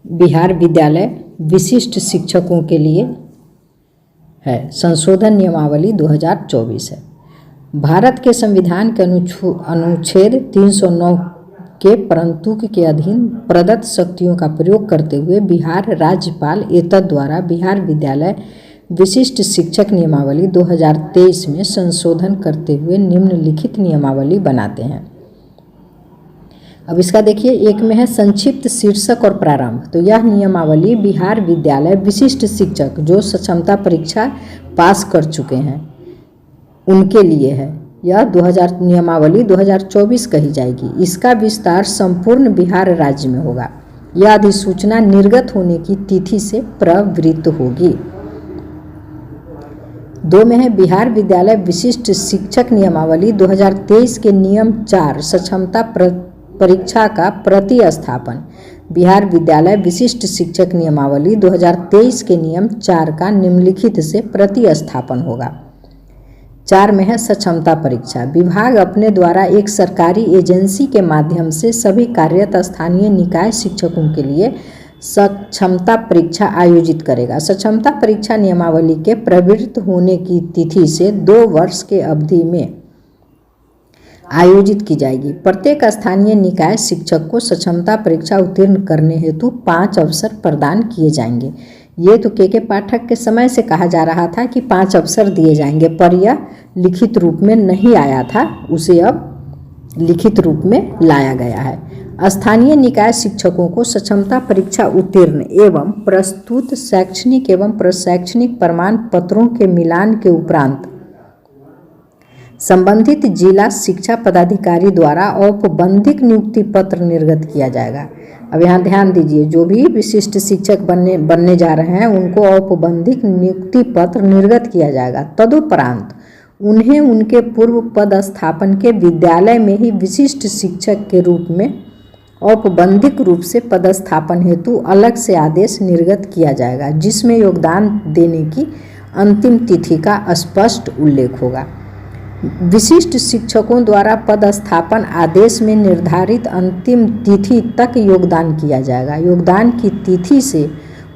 बिहार विद्यालय विशिष्ट शिक्षकों के लिए है। संशोधन नियमावली 2024 है। भारत के संविधान के अनुच्छेद 309 के परंतु के अधीन प्रदत्त शक्तियों का प्रयोग करते हुए बिहार राज्यपाल एतद द्वारा बिहार विद्यालय विशिष्ट शिक्षक नियमावली 2023 में संशोधन करते हुए निम्नलिखित नियमावली बनाते हैं। अब इसका देखिए, एक में है संक्षिप्त शीर्षक और प्रारंभ। तो यह नियमावली बिहार विद्यालय विशिष्ट शिक्षक जो सक्षमता परीक्षा पास कर चुके हैं उनके लिए है। यह नियमावली 2024 कही जाएगी। इसका विस्तार संपूर्ण बिहार राज्य में होगा। यह अधिसूचना निर्गत होने की तिथि से प्रवृत्त होगी। 2 में है बिहार विद्यालय विशिष्ट शिक्षक नियमावली 2023 के नियम 4 सक्षमता परीक्षा का प्रतिस्थापन। बिहार विद्यालय विशिष्ट शिक्षक नियमावली 2023 के नियम 4 का निम्नलिखित से प्रतिस्थापन होगा। 4 में है सक्षमता परीक्षा। विभाग अपने द्वारा एक सरकारी एजेंसी के माध्यम से सभी कार्यरत स्थानीय निकाय शिक्षकों के लिए सक्षमता परीक्षा आयोजित करेगा। सक्षमता परीक्षा नियमावली के प्रवृत्त होने की तिथि से 2 वर्ष के अवधि में आयोजित की जाएगी। प्रत्येक स्थानीय निकाय शिक्षक को सक्षमता परीक्षा उत्तीर्ण करने हेतु 5 अवसर प्रदान किए जाएंगे। ये तो के पाठक के समय से कहा जा रहा था कि 5 अवसर दिए जाएंगे, पर यह लिखित रूप में नहीं आया था, उसे अब लिखित रूप में लाया गया है। स्थानीय निकाय शिक्षकों को सक्षमता परीक्षा उत्तीर्ण एवं प्रस्तुत शैक्षणिक एवं प्रशैक्षणिक प्रमाण पत्रों के मिलान के उपरांत संबंधित जिला शिक्षा पदाधिकारी द्वारा औपबंधिक नियुक्ति पत्र निर्गत किया जाएगा। अब यहाँ ध्यान दीजिए, जो भी विशिष्ट शिक्षक बनने जा रहे हैं उनको औपबंधिक नियुक्ति पत्र निर्गत किया जाएगा। तदुपरांत उन्हें उनके पूर्व पदस्थापन के विद्यालय में ही विशिष्ट शिक्षक के रूप में औपबंधिक रूप से पदस्थापन हेतु अलग से आदेश निर्गत किया जाएगा, जिसमें योगदान देने की अंतिम तिथि का स्पष्ट उल्लेख होगा। विशिष्ट शिक्षकों द्वारा पदस्थापन आदेश में निर्धारित अंतिम तिथि तक योगदान किया जाएगा। योगदान की तिथि से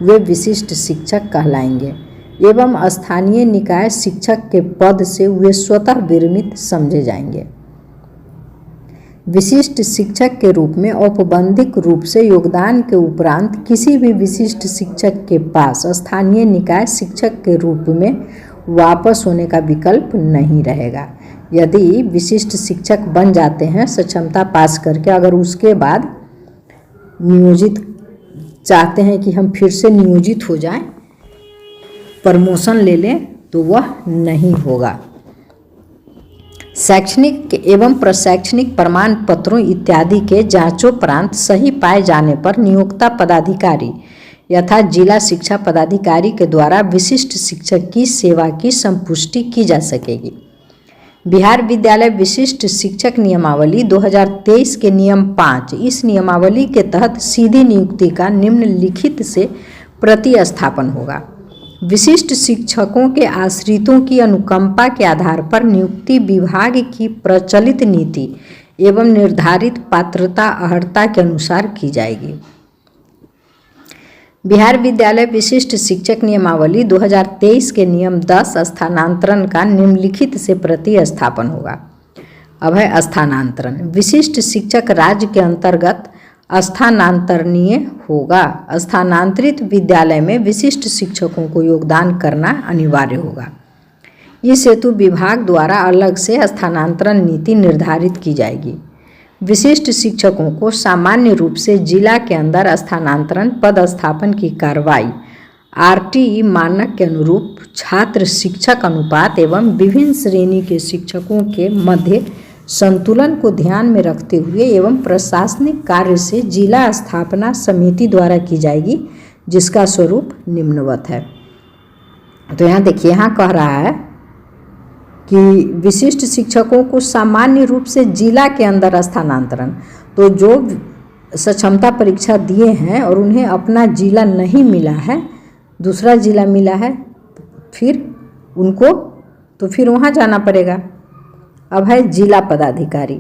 वे विशिष्ट शिक्षक कहलाएंगे एवं स्थानीय निकाय शिक्षक के पद से वे स्वतः विरमित समझे जाएंगे। विशिष्ट शिक्षक के रूप में औपबंधिक रूप से योगदान के उपरांत किसी भी विशिष्ट शिक्षक के पास स्थानीय निकाय शिक्षक के रूप में वापस होने का विकल्प नहीं रहेगा। यदि विशिष्ट शिक्षक बन जाते हैं सक्षमता पास करके, अगर उसके बाद नियोजित चाहते हैं कि हम फिर से नियोजित हो जाएं, प्रमोशन ले लें, तो वह नहीं होगा। शैक्षणिक एवं प्रशैक्षणिक प्रमाण पत्रों इत्यादि के जांचोपरांत सही पाए जाने पर नियोक्ता पदाधिकारी यथा जिला शिक्षा पदाधिकारी के द्वारा विशिष्ट शिक्षक की सेवा की संपुष्टि की जा सकेगी। बिहार विद्यालय विशिष्ट शिक्षक नियमावली 2023 के नियम 5, इस नियमावली के तहत सीधी नियुक्ति का निम्नलिखित से प्रतिस्थापन होगा। विशिष्ट शिक्षकों के आश्रितों की अनुकंपा के आधार पर नियुक्ति विभाग की प्रचलित नीति एवं निर्धारित पात्रता अर्हता के अनुसार की जाएगी। बिहार विद्यालय विशिष्ट शिक्षक नियमावली 2023 के नियम 10 स्थानांतरण का निम्नलिखित से प्रतिस्थापन होगा। अब है स्थानांतरण। विशिष्ट शिक्षक राज्य के अंतर्गत स्थानांतरणीय होगा। स्थानांतरित विद्यालय में विशिष्ट शिक्षकों को योगदान करना अनिवार्य होगा। इस हेतु विभाग द्वारा अलग से स्थानांतरण नीति निर्धारित की जाएगी। विशिष्ट शिक्षकों को सामान्य रूप से जिला के अंदर स्थानांतरण पदस्थापन की कार्रवाई आरटीई मानक के अनुरूप छात्र शिक्षक अनुपात एवं विभिन्न श्रेणी के शिक्षकों के मध्य संतुलन को ध्यान में रखते हुए एवं प्रशासनिक कार्य से जिला स्थापना समिति द्वारा की जाएगी, जिसका स्वरूप निम्नवत है। तो यहाँ देखिए, यहाँ कह रहा है कि विशिष्ट शिक्षकों को सामान्य रूप से जिला के अंदर स्थानांतरण, तो जो सक्षमता परीक्षा दिए हैं और उन्हें अपना जिला नहीं मिला है, दूसरा जिला मिला है, फिर उनको तो फिर वहाँ जाना पड़ेगा। अब है जिला पदाधिकारी,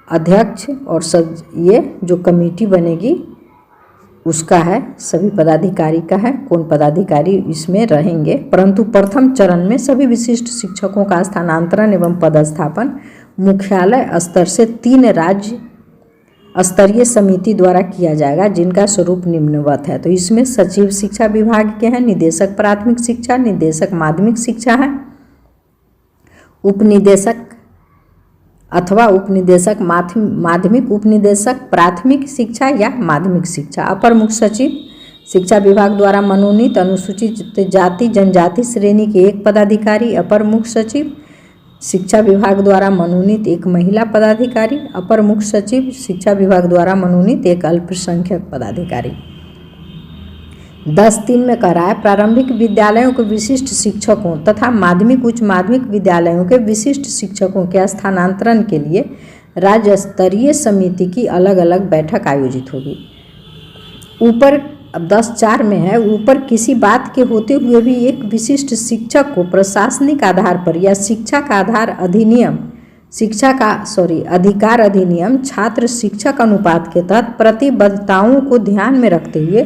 अध्यक्ष और सब ये जो कमेटी बनेगी उसका है, सभी पदाधिकारी का है, कौन पदाधिकारी इसमें रहेंगे। परंतु प्रथम चरण में सभी विशिष्ट शिक्षकों का स्थानांतरण एवं पदस्थापन मुख्यालय स्तर से 3 राज्य स्तरीय समिति द्वारा किया जाएगा, जिनका स्वरूप निम्नवत है। तो इसमें सचिव शिक्षा विभाग के हैं, निदेशक प्राथमिक शिक्षा, निदेशक माध्यमिक शिक्षा है, उपनिदेशक अथवा उपनिदेशक माध्यमिक, उपनिदेशक प्राथमिक शिक्षा या माध्यमिक शिक्षा, अपर मुख्य सचिव शिक्षा विभाग द्वारा मनोनीत अनुसूचित जाति जनजाति श्रेणी के 1 पदाधिकारी, अपर मुख्य सचिव शिक्षा विभाग द्वारा मनोनीत 1 महिला पदाधिकारी, अपर मुख्य सचिव शिक्षा विभाग द्वारा मनोनीत 1 अल्पसंख्यक पदाधिकारी। 10(3) में कह रहा है, प्रारंभिक विद्यालयों के विशिष्ट शिक्षकों तथा माध्यमिक उच्च माध्यमिक विद्यालयों के विशिष्ट शिक्षकों के स्थानांतरण के लिए राज्य स्तरीय समिति की अलग अलग बैठक आयोजित होगी। ऊपर अब 10(4) में है, ऊपर किसी बात के होते हुए भी एक विशिष्ट शिक्षक को प्रशासनिक आधार पर या अधिकार अधिनियम छात्र शिक्षक अनुपात के तहत प्रतिबद्धताओं को ध्यान में रखते हुए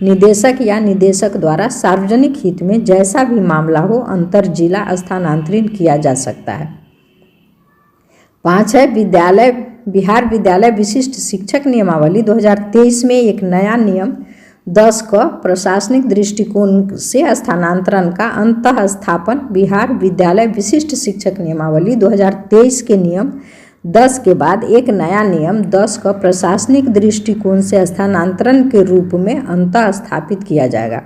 निदेशक या निदेशक द्वारा सार्वजनिक हित में जैसा भी मामला हो अंतर जिला स्थानांतरित किया जा सकता है। 5 है, बिहार विद्यालय विशिष्ट शिक्षक नियमावली 2023 में एक नया नियम 10 क प्रशासनिक दृष्टिकोण से स्थानांतरण का अंतः स्थापन बिहार विद्यालय विशिष्ट शिक्षक नियमावली 2023 के नियम 10 के बाद एक नया नियम 10 का प्रशासनिक दृष्टिकोण से स्थानांतरण के रूप में अंतः स्थापित किया जाएगा।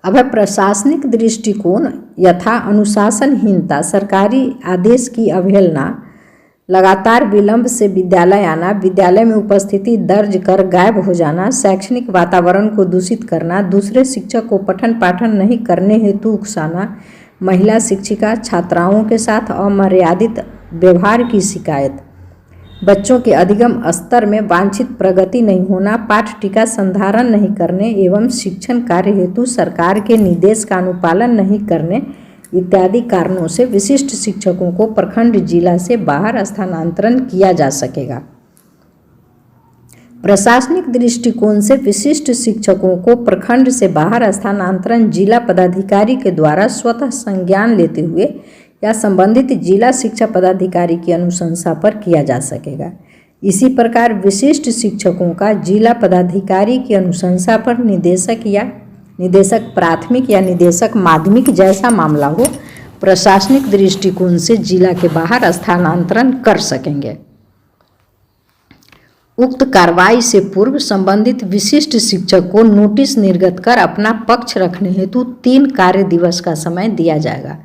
अब है प्रशासनिक दृष्टिकोण यथा अनुशासनहीनता, सरकारी आदेश की अवहेलना, लगातार विलंब से विद्यालय आना, विद्यालय में उपस्थिति दर्ज कर गायब हो जाना, शैक्षणिक वातावरण को दूषित करना, दूसरे शिक्षक को पठन पाठन नहीं करने हेतु उकसाना, महिला शिक्षिका छात्राओं के साथ अमर्यादित व्यवहार की शिकायत, बच्चों के अधिगम स्तर में वांछित प्रगति नहीं होना, पाठ टीका संधारण नहीं करने एवं शिक्षण कार्य हेतु सरकार के निर्देश का अनुपालन नहीं करने इत्यादि कारणों से विशिष्ट शिक्षकों को प्रखंड जिला से बाहर स्थानांतरण किया जा सकेगा। प्रशासनिक दृष्टिकोण से विशिष्ट शिक्षकों को प्रखंड से बाहर स्थानांतरण जिला पदाधिकारी के द्वारा स्वतः संज्ञान लेते हुए या संबंधित जिला शिक्षा पदाधिकारी की अनुशंसा पर किया जा सकेगा। इसी प्रकार विशिष्ट शिक्षकों का जिला पदाधिकारी की अनुशंसा पर निदेशक प्राथमिक या निदेशक माध्यमिक जैसा मामला हो प्रशासनिक दृष्टिकोण से जिला के बाहर स्थानांतरण कर सकेंगे। उक्त कार्रवाई से पूर्व संबंधित विशिष्ट शिक्षक को नोटिस निर्गत कर अपना पक्ष रखने हेतु 3 कार्य दिवस का समय दिया जाएगा।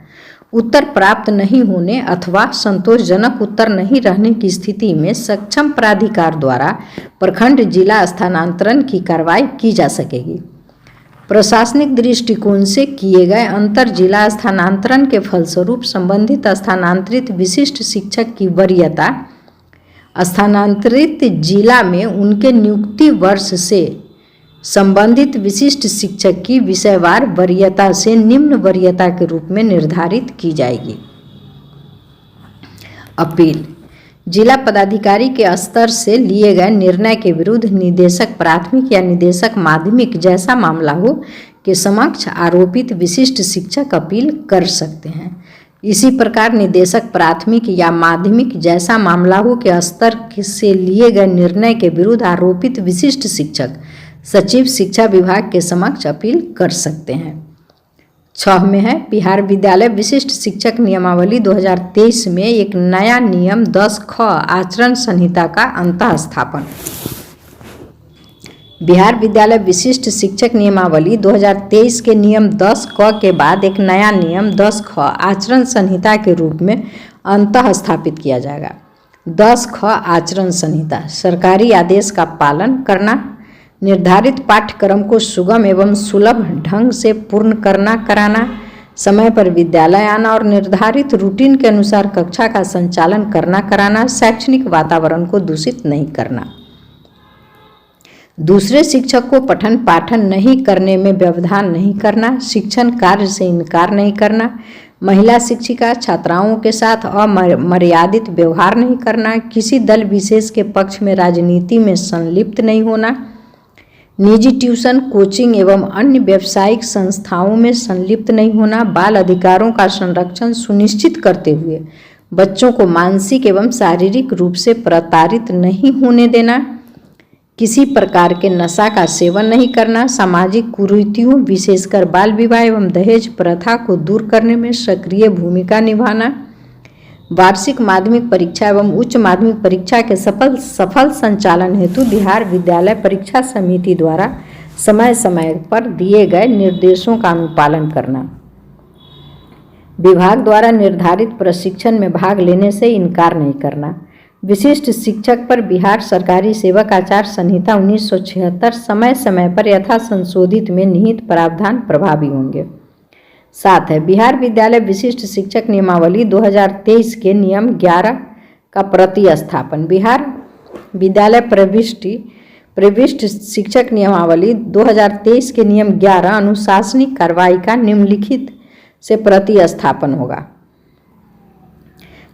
उत्तर प्राप्त नहीं होने अथवा संतोषजनक उत्तर नहीं रहने की स्थिति में सक्षम प्राधिकार द्वारा प्रखंड जिला स्थानांतरण की कार्रवाई की जा सकेगी। प्रशासनिक दृष्टिकोण से किए गए अंतर जिला स्थानांतरण के फलस्वरूप संबंधित स्थानांतरित विशिष्ट शिक्षक की वरीयता स्थानांतरित जिला में उनके नियुक्ति वर्ष से संबंधित विशिष्ट शिक्षक की विषयवार वरीयता से निम्न वरीयता के रूप में निर्धारित की जाएगी। अपील जिला पदाधिकारी के स्तर से लिए गए निर्णय के विरुद्ध निदेशक प्राथमिक या निदेशक माध्यमिक जैसा मामला हो के समक्ष आरोपित विशिष्ट शिक्षक अपील कर सकते हैं। इसी प्रकार निदेशक प्राथमिक या माध्यमिक जैसा मामला हो के स्तर से लिए गए निर्णय के विरुद्ध आरोपित विशिष्ट शिक्षक सचिव शिक्षा विभाग के समक्ष अपील कर सकते हैं। 6 में है बिहार विद्यालय विशिष्ट शिक्षक नियमावली 2023 में एक नया नियम 10 ख आचरण संहिता का अंतः स्थापन। बिहार विद्यालय विशिष्ट शिक्षक नियमावली 2023 के नियम 10 क के बाद एक नया नियम 10 ख आचरण संहिता के रूप में अंतः स्थापित किया जाएगा। 10 ख आचरण संहिता सरकारी आदेश का पालन करना, निर्धारित पाठ्यक्रम को सुगम एवं सुलभ ढंग से पूर्ण कराना, समय पर विद्यालय आना और निर्धारित रूटीन के अनुसार कक्षा का संचालन कराना, शैक्षणिक वातावरण को दूषित नहीं करना, दूसरे शिक्षक को पठन पाठन नहीं करने में व्यवधान नहीं करना, शिक्षण कार्य से इनकार नहीं करना, महिला शिक्षिका छात्राओं के साथ अमर्यादित व्यवहार नहीं करना, किसी दल विशेष के पक्ष में राजनीति में संलिप्त नहीं होना, निजी ट्यूशन, कोचिंग एवं अन्य व्यावसायिक संस्थाओं में संलिप्त नहीं होना, बाल अधिकारों का संरक्षण सुनिश्चित करते हुए बच्चों को मानसिक एवं शारीरिक रूप से प्रताड़ित नहीं होने देना, किसी प्रकार के नशा का सेवन नहीं करना, सामाजिक कुरीतियों विशेषकर बाल विवाह एवं दहेज प्रथा को दूर करने में सक्रिय भूमिका निभाना, वार्षिक माध्यमिक परीक्षा एवं उच्च माध्यमिक परीक्षा के सफल संचालन हेतु बिहार विद्यालय परीक्षा समिति द्वारा समय समय पर दिए गए निर्देशों का अनुपालन करना, विभाग द्वारा निर्धारित प्रशिक्षण में भाग लेने से इनकार नहीं करना, विशिष्ट शिक्षक पर बिहार सरकारी सेवक आचार संहिता 1976 समय समय पर यथा संशोधित में निहित प्रावधान प्रभावी होंगे। साथ है बिहार विद्यालय विशिष्ट शिक्षक नियमावली 2023 के नियम 11 का प्रतिस्थापन, बिहार विद्यालय प्रविष्ट शिक्षक नियमावली 2023 के नियम 11 अनुशासनिक कार्रवाई का निम्नलिखित से प्रतिस्थापन होगा।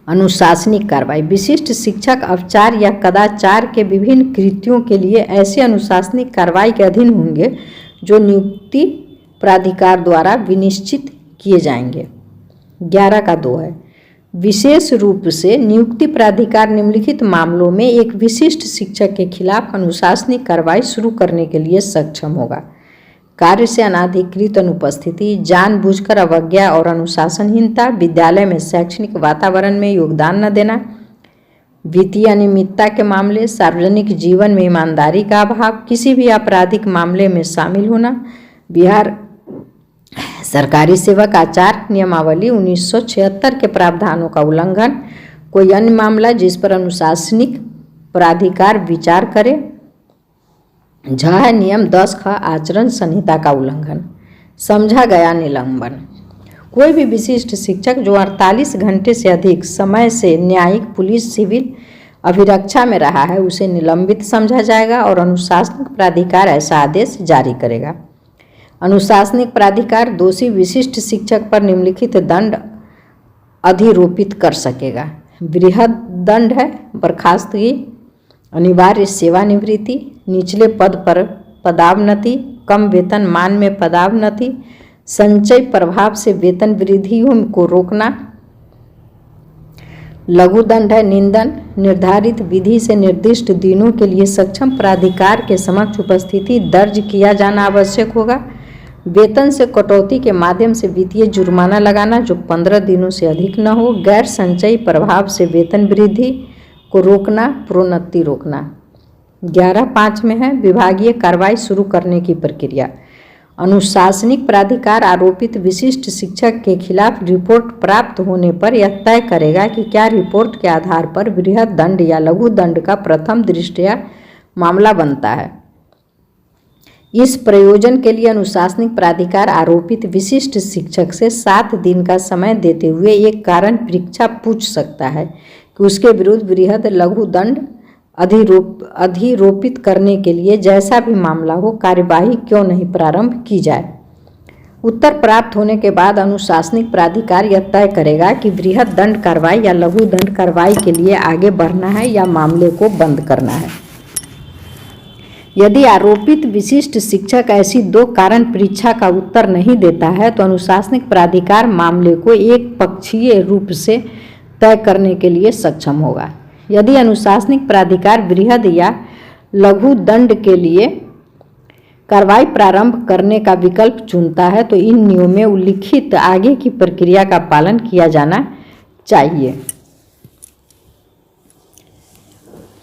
अनुशासनिक कार्रवाई, विशिष्ट शिक्षक अपचार या कदाचार के विभिन्न कृत्यों के लिए ऐसे अनुशासनिक कार्रवाई के अधीन होंगे जो नियुक्ति प्राधिकार द्वारा विनिश्चित किए जाएंगे। 11 का 2 है, विशेष रूप से नियुक्ति प्राधिकार निम्नलिखित मामलों में एक विशिष्ट शिक्षक के खिलाफ अनुशासनिक कार्रवाई शुरू करने के लिए सक्षम होगा। कार्य से अनाधिकृत अनुपस्थिति, जानबूझकर अवज्ञा और अनुशासनहीनता, विद्यालय में शैक्षणिक वातावरण में योगदान न देना, वित्तीय अनियमितता के मामले, सार्वजनिक जीवन में ईमानदारी का अभाव, किसी भी आपराधिक मामले में शामिल होना, बिहार सरकारी सेवक आचार नियमावली 1976 के प्रावधानों का उल्लंघन, कोई अन्य मामला जिस पर अनुशासनिक प्राधिकार विचार करे, जहाँ नियम 10 का आचरण संहिता का उल्लंघन, समझा गया निलंबन, कोई भी विशिष्ट शिक्षक जो 48 घंटे से अधिक समय से न्यायिक, पुलिस, सिविल अभिरक्षा में रहा है उसे निलंबित समझा जाएगा और अनुशासनिक प्राधिकार ऐसा आदेश जारी करेगा। अनुशासनिक प्राधिकार दोषी विशिष्ट शिक्षक पर निम्नलिखित दंड अधिरोपित कर सकेगा। वृहद दंड है बर्खास्तगी, अनिवार्य सेवानिवृत्ति, निचले पद पर पदावनति, कम वेतन मान में पदावनति, संचय प्रभाव से वेतन वृद्धियों को रोकना। लघु दंड है निंदन, निर्धारित विधि से निर्दिष्ट दिनों के लिए सक्षम प्राधिकार के समक्ष उपस्थिति दर्ज किया जाना आवश्यक होगा। वेतन से कटौती के माध्यम से वित्तीय जुर्माना लगाना जो 15 दिनों से अधिक न हो। गैर संचयी प्रभाव से वेतन वृद्धि को रोकना, प्रोन्नति रोकना। 11.5 में है विभागीय कार्रवाई शुरू करने की प्रक्रिया। अनुशासनिक प्राधिकार आरोपित विशिष्ट शिक्षक के खिलाफ रिपोर्ट प्राप्त होने पर यह तय करेगा कि क्या रिपोर्ट के आधार पर वृहद दंड या लघु दंड का प्रथम दृष्टया मामला बनता है। इस प्रयोजन के लिए अनुशासनिक प्राधिकार आरोपित विशिष्ट शिक्षक से 7 दिन का समय देते हुए एक कारण परीक्षा पूछ सकता है कि उसके विरुद्ध वृहद लघु दंड अधिरोपित करने के लिए जैसा भी मामला हो कार्यवाही क्यों नहीं प्रारंभ की जाए। उत्तर प्राप्त होने के बाद अनुशासनिक प्राधिकार यह तय करेगा कि वृहद दंड कार्रवाई या लघु दंड कार्रवाई के लिए आगे बढ़ना है या मामले को बंद करना है। यदि आरोपित विशिष्ट शिक्षक ऐसी 2 कारण परीक्षा का उत्तर नहीं देता है तो अनुशासनिक प्राधिकार मामले को एक पक्षीय रूप से तय करने के लिए सक्षम होगा। यदि अनुशासनिक प्राधिकार वृहद या लघु दंड के लिए कार्रवाई प्रारंभ करने का विकल्प चुनता है तो इन नियमों में उल्लिखित आगे की प्रक्रिया का पालन किया जाना चाहिए।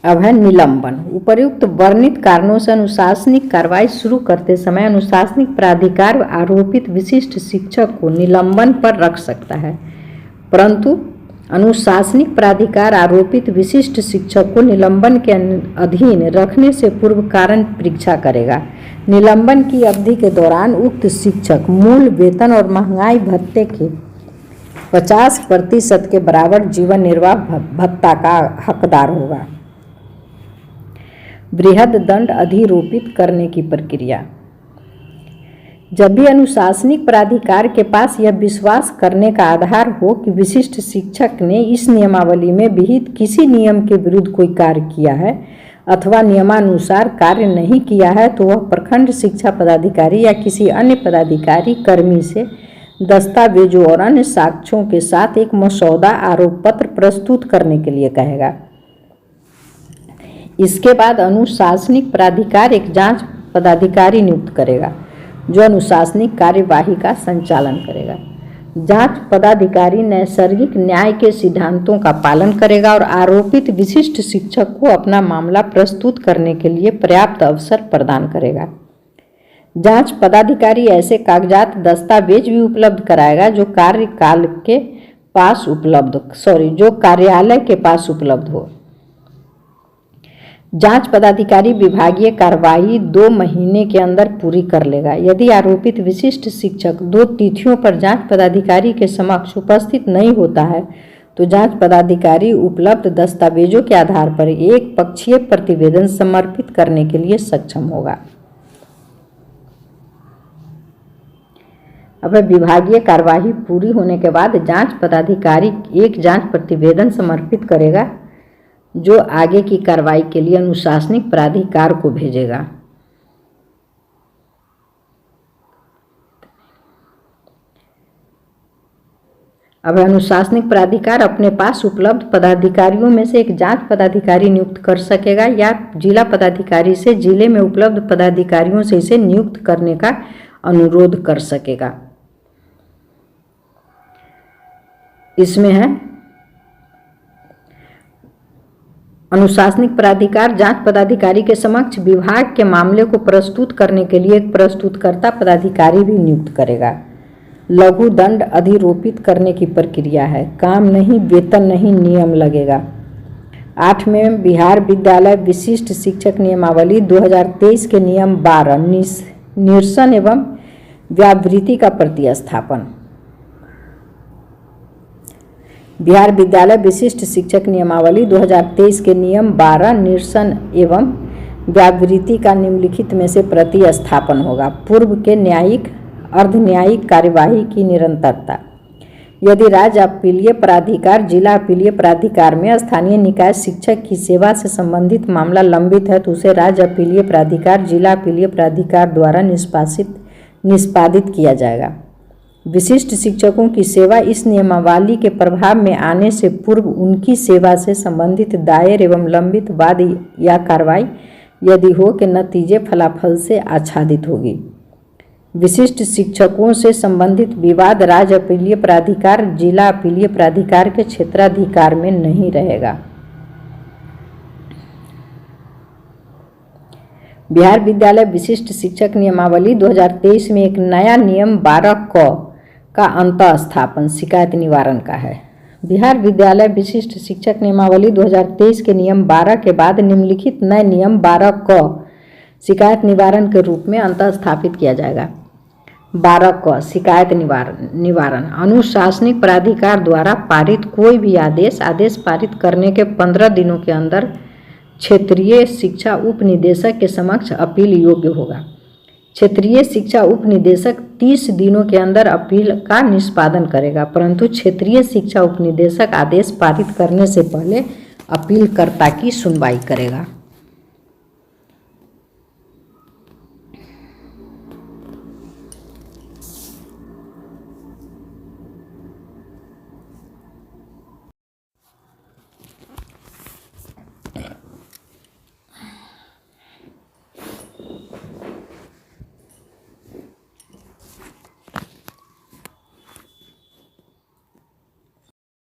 अब है निलंबन। उपर्युक्त वर्णित कारणों से अनुशासनिक कार्रवाई शुरू करते समय अनुशासनिक प्राधिकार आरोपित विशिष्ट शिक्षक को निलंबन पर रख सकता है, परंतु अनुशासनिक प्राधिकार आरोपित विशिष्ट शिक्षक को निलंबन के अधीन रखने से पूर्व कारण परीक्षा करेगा। निलंबन की अवधि के दौरान उक्त शिक्षक मूल वेतन और महंगाई भत्ते के 50% के बराबर जीवन निर्वाह भत्ता का हकदार होगा। वृहद दंड अधिरोपित करने की प्रक्रिया। जब भी अनुशासनिक प्राधिकार के पास यह विश्वास करने का आधार हो कि विशिष्ट शिक्षक ने इस नियमावली में विहित किसी नियम के विरुद्ध कोई कार्य किया है अथवा नियमानुसार कार्य नहीं किया है तो वह प्रखंड शिक्षा पदाधिकारी या किसी अन्य पदाधिकारी कर्मी से दस्तावेजों और अन्य साक्ष्यों के साथ एक मसौदा आरोप पत्र प्रस्तुत करने के लिए कहेगा। इसके बाद अनुशासनिक प्राधिकार एक जांच पदाधिकारी नियुक्त करेगा जो अनुशासनिक कार्यवाही का संचालन करेगा। जांच पदाधिकारी नैसर्गिक न्याय के सिद्धांतों का पालन करेगा और आरोपित विशिष्ट शिक्षक को अपना मामला प्रस्तुत करने के लिए पर्याप्त अवसर प्रदान करेगा। जांच पदाधिकारी ऐसे कागजात दस्तावेज भी उपलब्ध कराएगा जो कार्यालय के पास उपलब्ध हो। जांच पदाधिकारी विभागीय कार्रवाई 2 महीने के अंदर पूरी कर लेगा। यदि आरोपित विशिष्ट शिक्षक 2 तिथियों पर जांच पदाधिकारी के समक्ष उपस्थित नहीं होता है तो जांच पदाधिकारी उपलब्ध दस्तावेजों के आधार पर एक पक्षीय प्रतिवेदन समर्पित करने के लिए सक्षम होगा। अब विभागीय कार्यवाही पूरी होने के बाद जांच पदाधिकारी एक जांच प्रतिवेदन समर्पित करेगा जो आगे की कार्रवाई के लिए अनुशासनिक प्राधिकार को भेजेगा। अब अनुशासनिक प्राधिकार अपने पास उपलब्ध पदाधिकारियों में से एक जांच पदाधिकारी नियुक्त कर सकेगा या जिला पदाधिकारी से जिले में उपलब्ध पदाधिकारियों से इसे नियुक्त करने का अनुरोध कर सकेगा। इसमें है अनुशासनिक प्राधिकार जांच पदाधिकारी के समक्ष विभाग के मामले को प्रस्तुत करने के लिए एक प्रस्तुतकर्ता पदाधिकारी भी नियुक्त करेगा। लघु दंड अधिरोपित करने की प्रक्रिया है। काम नहीं, वेतन नहीं, नियम लगेगा। 8 में बिहार विद्यालय विशिष्ट शिक्षक नियमावली 2023 के नियम 12 निरसन एवं व्यावृत्ति का प्रतिस्थापन। बिहार विद्यालय विशिष्ट शिक्षक नियमावली 2023 के नियम 12 निरसन एवं व्यावृत्ति का निम्नलिखित में से प्रतिस्थापन होगा। पूर्व के न्यायिक अर्ध न्यायिक कार्यवाही की निरंतरता। यदि राज्य अपीलीय प्राधिकार जिला अपीलीय प्राधिकार में स्थानीय निकाय शिक्षक की सेवा से संबंधित मामला लंबित है तो उसे राज्य अपीलीय प्राधिकार जिला अपीलीय प्राधिकार द्वारा निष्पादित किया जाएगा। विशिष्ट शिक्षकों की सेवा इस नियमावली के प्रभाव में आने से पूर्व उनकी सेवा से संबंधित दायर एवं लंबित वाद या कार्रवाई यदि हो के नतीजे फलाफल से आच्छादित होगी। विशिष्ट शिक्षकों से संबंधित विवाद राज्य अपीलीय प्राधिकार जिला अपीलीय प्राधिकार के क्षेत्राधिकार में नहीं रहेगा। बिहार विद्यालय विशिष्ट शिक्षक नियमावली 2023 में एक नया नियम 12 का अंतःस्थापन शिकायत निवारण का है। बिहार विद्यालय विशिष्ट शिक्षक नियमावली 2023 के नियम 12 के बाद निम्नलिखित नए नियम 12 क शिकायत निवारण के रूप में अंतःस्थापित किया जाएगा। 12 क शिकायत निवारण अनुशासनिक प्राधिकार द्वारा पारित कोई भी आदेश पारित करने के 15 दिनों के अंदर क्षेत्रीय शिक्षा उप निदेशक के समक्ष अपील योग्य होगा। क्षेत्रीय शिक्षा उप निदेशक 30 दिनों के अंदर अपील का निष्पादन करेगा, परंतु क्षेत्रीय शिक्षा उप निदेशक आदेश पारित करने से पहले अपीलकर्ता की सुनवाई करेगा।